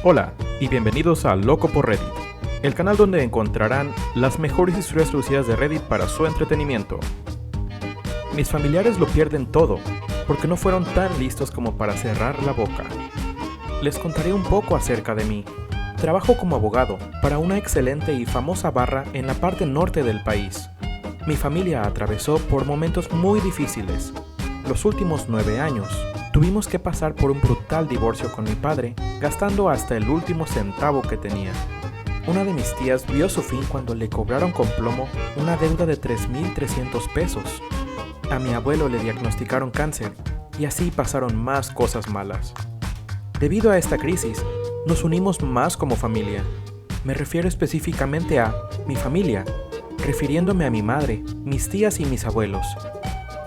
Hola y bienvenidos a Loco por Reddit, el canal donde encontrarán las mejores historias lucidas de Reddit para su entretenimiento. Mis familiares lo pierden todo porque no fueron tan listos como para cerrar la boca. Les contaré un poco acerca de mí. Trabajo como abogado para una excelente y famosa barra en la parte norte del país. Mi familia atravesó por momentos muy difíciles. Los últimos 9 años tuvimos que pasar por un brutal divorcio con mi padre, gastando hasta el último centavo que tenía. Una de mis tías vio su fin cuando le cobraron con plomo una deuda de 3,300 pesos. A mi abuelo le diagnosticaron cáncer y así pasaron más cosas malas. Debido a esta crisis, nos unimos más como familia. Me refiero específicamente a mi familia, refiriéndome a mi madre, mis tías y mis abuelos.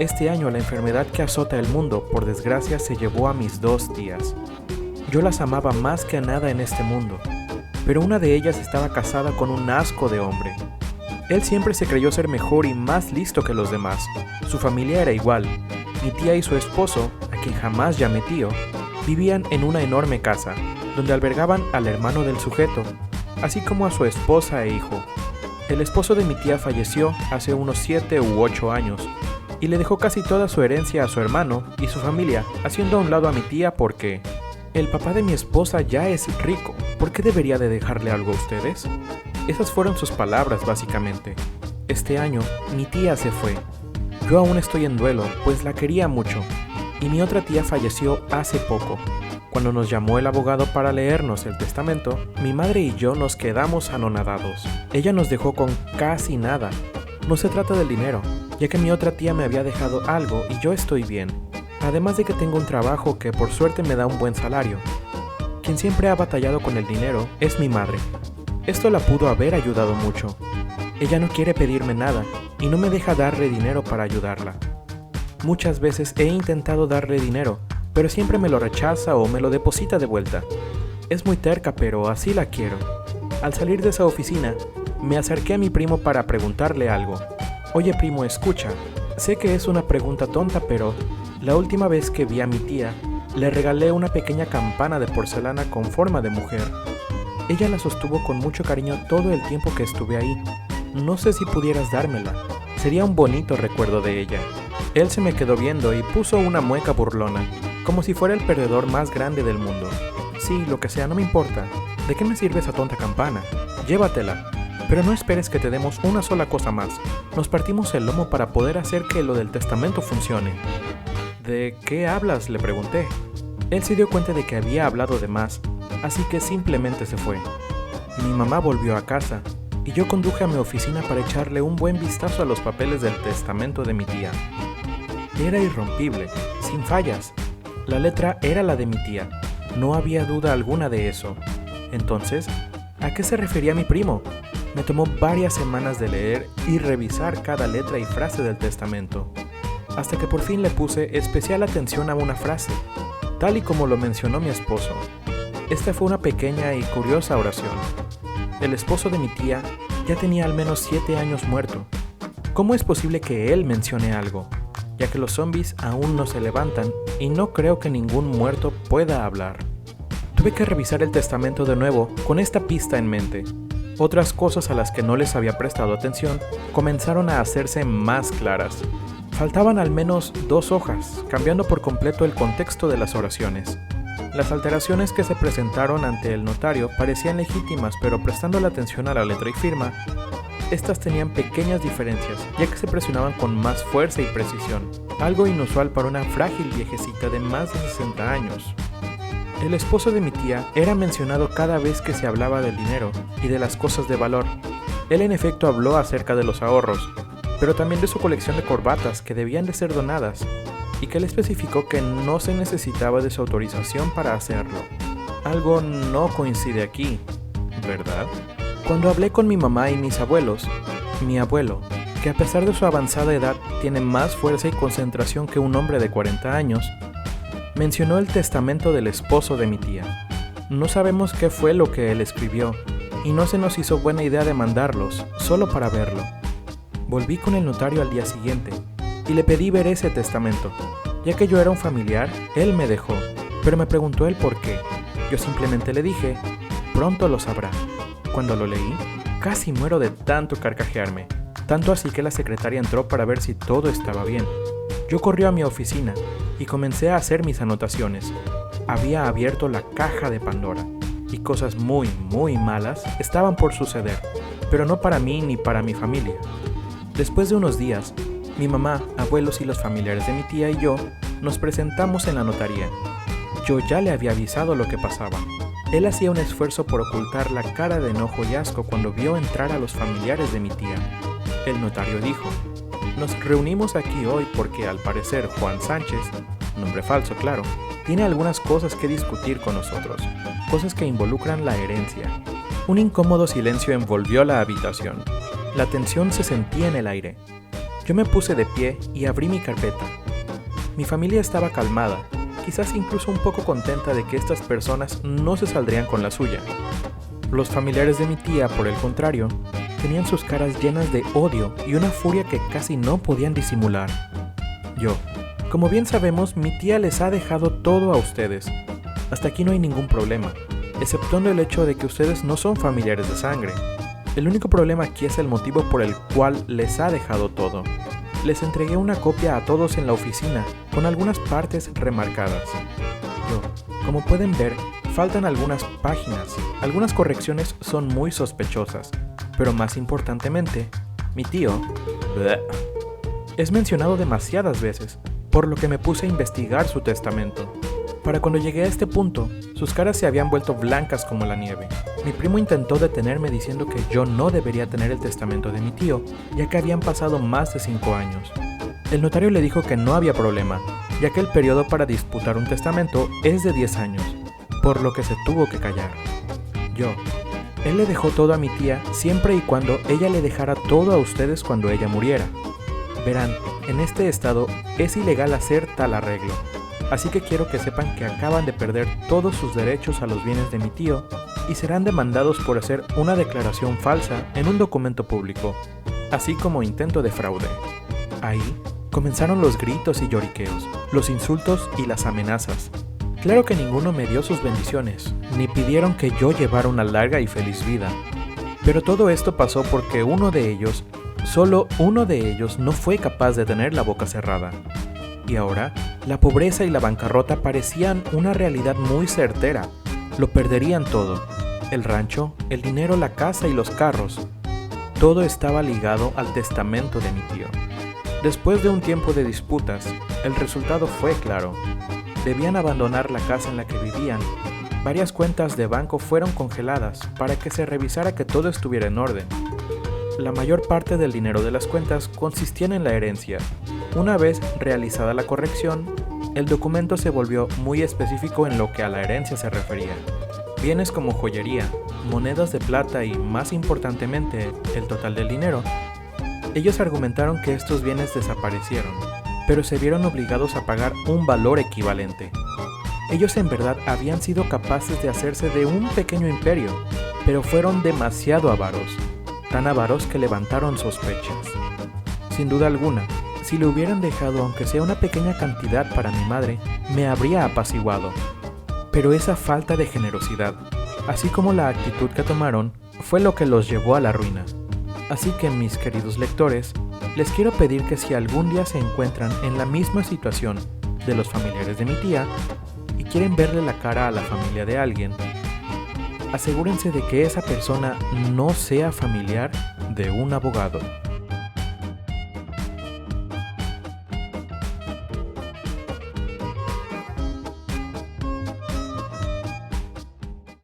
Este año la enfermedad que azota el mundo, por desgracia, se llevó a mis 2 tías. Yo las amaba más que a nada en este mundo, pero una de ellas estaba casada con un asco de hombre. Él siempre se creyó ser mejor y más listo que los demás. Su familia era igual. Mi tía y su esposo, a quien jamás llamé tío, vivían en una enorme casa, donde albergaban al hermano del sujeto, así como a su esposa e hijo. El esposo de mi tía falleció hace unos 7 u 8 años, y le dejó casi toda su herencia a su hermano y su familia, haciendo a un lado a mi tía porque el papá de mi esposa ya es rico, ¿por qué debería de dejarle algo a ustedes? Esas fueron sus palabras básicamente. Este año, mi tía se fue. Yo aún estoy en duelo, pues la quería mucho, y mi otra tía falleció hace poco. Cuando nos llamó el abogado para leernos el testamento, mi madre y yo nos quedamos anonadados. Ella nos dejó con casi nada. No se trata del dinero, ya que mi otra tía me había dejado algo y yo estoy bien. Además de que tengo un trabajo que por suerte me da un buen salario. Quien siempre ha batallado con el dinero es mi madre. Esto la pudo haber ayudado mucho. Ella no quiere pedirme nada y no me deja darle dinero para ayudarla. Muchas veces he intentado darle dinero, pero siempre me lo rechaza o me lo deposita de vuelta. Es muy terca, pero así la quiero. Al salir de esa oficina, me acerqué a mi primo para preguntarle algo. Oye primo, escucha, sé que es una pregunta tonta, pero la última vez que vi a mi tía, le regalé una pequeña campana de porcelana con forma de mujer. Ella la sostuvo con mucho cariño todo el tiempo que estuve ahí. No sé si pudieras dármela. Sería un bonito recuerdo de ella. Él se me quedó viendo y puso una mueca burlona, como si fuera el perdedor más grande del mundo. Sí, lo que sea, no me importa. ¿De qué me sirve esa tonta campana? Llévatela. Pero no esperes que te demos una sola cosa más. Nos partimos el lomo para poder hacer que lo del testamento funcione. ¿De qué hablas?, le pregunté. Él se dio cuenta de que había hablado de más, así que simplemente se fue. Mi mamá volvió a casa, y yo conduje a mi oficina para echarle un buen vistazo a los papeles del testamento de mi tía. Era irrompible, sin fallas. La letra era la de mi tía. No había duda alguna de eso. Entonces, ¿a qué se refería mi primo? Me tomó varias semanas de leer y revisar cada letra y frase del testamento, hasta que por fin le puse especial atención a una frase, tal y como lo mencionó mi esposo. Esta fue una pequeña y curiosa oración. El esposo de mi tía ya tenía al menos 7 años muerto. ¿Cómo es posible que él mencione algo? Ya que los zombies aún no se levantan y no creo que ningún muerto pueda hablar. Tuve que revisar el testamento de nuevo con esta pista en mente. Otras cosas a las que no les había prestado atención comenzaron a hacerse más claras. Faltaban al menos 2 hojas, cambiando por completo el contexto de las oraciones. Las alteraciones que se presentaron ante el notario parecían legítimas, pero prestando la atención a la letra y firma, estas tenían pequeñas diferencias, ya que se presionaban con más fuerza y precisión, algo inusual para una frágil viejecita de más de 60 años. El esposo de mi tía era mencionado cada vez que se hablaba del dinero y de las cosas de valor. Él en efecto habló acerca de los ahorros, pero también de su colección de corbatas que debían de ser donadas, y que él especificó que no se necesitaba de su autorización para hacerlo. Algo no coincide aquí, ¿verdad? Cuando hablé con mi mamá y mis abuelos, mi abuelo, que a pesar de su avanzada edad tiene más fuerza y concentración que un hombre de 40 años, mencionó el testamento del esposo de mi tía. No sabemos qué fue lo que él escribió, y no se nos hizo buena idea de mandarlos, solo para verlo. Volví con el notario al día siguiente, y le pedí ver ese testamento. Ya que yo era un familiar, él me dejó, pero me preguntó el por qué. Yo simplemente le dije, pronto lo sabrá. Cuando lo leí, casi muero de tanto carcajearme, tanto así que la secretaria entró para ver si todo estaba bien. Yo corrí a mi oficina y comencé a hacer mis anotaciones. Había abierto la caja de Pandora y cosas muy, muy malas estaban por suceder, pero no para mí ni para mi familia. Después de unos días, mi mamá, abuelos y los familiares de mi tía y yo nos presentamos en la notaría. Yo ya le había avisado lo que pasaba. Él hacía un esfuerzo por ocultar la cara de enojo y asco cuando vio entrar a los familiares de mi tía. El notario dijo, nos reunimos aquí hoy porque al parecer Juan Sánchez, nombre falso claro, tiene algunas cosas que discutir con nosotros, cosas que involucran la herencia. Un incómodo silencio envolvió la habitación. La tensión se sentía en el aire. Yo me puse de pie y abrí mi carpeta. Mi familia estaba calmada, quizás incluso un poco contenta de que estas personas no se saldrían con la suya. Los familiares de mi tía, por el contrario, tenían sus caras llenas de odio y una furia que casi no podían disimular. Como bien sabemos, mi tía les ha dejado todo a ustedes. Hasta aquí no hay ningún problema, exceptuando el hecho de que ustedes no son familiares de sangre. El único problema aquí es el motivo por el cual les ha dejado todo. Les entregué una copia a todos en la oficina, con algunas partes remarcadas. Como pueden ver, faltan algunas páginas, algunas correcciones son muy sospechosas, pero más importantemente, mi tío es mencionado demasiadas veces, por lo que me puse a investigar su testamento. Para cuando llegué a este punto, sus caras se habían vuelto blancas como la nieve. Mi primo intentó detenerme diciendo que yo no debería tener el testamento de mi tío, ya que habían pasado más de 5 años. El notario le dijo que no había problema, ya que el periodo para disputar un testamento es de 10 años, por lo que se tuvo que callar. Él le dejó todo a mi tía siempre y cuando ella le dejara todo a ustedes cuando ella muriera. Verán, en este estado es ilegal hacer tal arreglo. Así que quiero que sepan que acaban de perder todos sus derechos a los bienes de mi tío y serán demandados por hacer una declaración falsa en un documento público, así como intento de fraude. Ahí comenzaron los gritos y lloriqueos, los insultos y las amenazas. Claro que ninguno me dio sus bendiciones, ni pidieron que yo llevara una larga y feliz vida. Pero todo esto pasó porque solo uno de ellos no fue capaz de tener la boca cerrada. Y ahora, la pobreza y la bancarrota parecían una realidad muy certera. Lo perderían todo. El rancho, el dinero, la casa y los carros. Todo estaba ligado al testamento de mi tío. Después de un tiempo de disputas, el resultado fue claro. Debían abandonar la casa en la que vivían. Varias cuentas de banco fueron congeladas para que se revisara que todo estuviera en orden. La mayor parte del dinero de las cuentas consistían en la herencia. Una vez realizada la corrección, el documento se volvió muy específico en lo que a la herencia se refería. Bienes como joyería, monedas de plata y, más importantemente, el total del dinero. Ellos argumentaron que estos bienes desaparecieron, pero se vieron obligados a pagar un valor equivalente. Ellos en verdad habían sido capaces de hacerse de un pequeño imperio, pero fueron demasiado avaros, tan avaros que levantaron sospechas. Sin duda alguna, si le hubieran dejado aunque sea una pequeña cantidad para mi madre, me habría apaciguado. Pero esa falta de generosidad, así como la actitud que tomaron, fue lo que los llevó a la ruina. Así que, mis queridos lectores, les quiero pedir que si algún día se encuentran en la misma situación de los familiares de mi tía y quieren verle la cara a la familia de alguien, asegúrense de que esa persona no sea familiar de un abogado.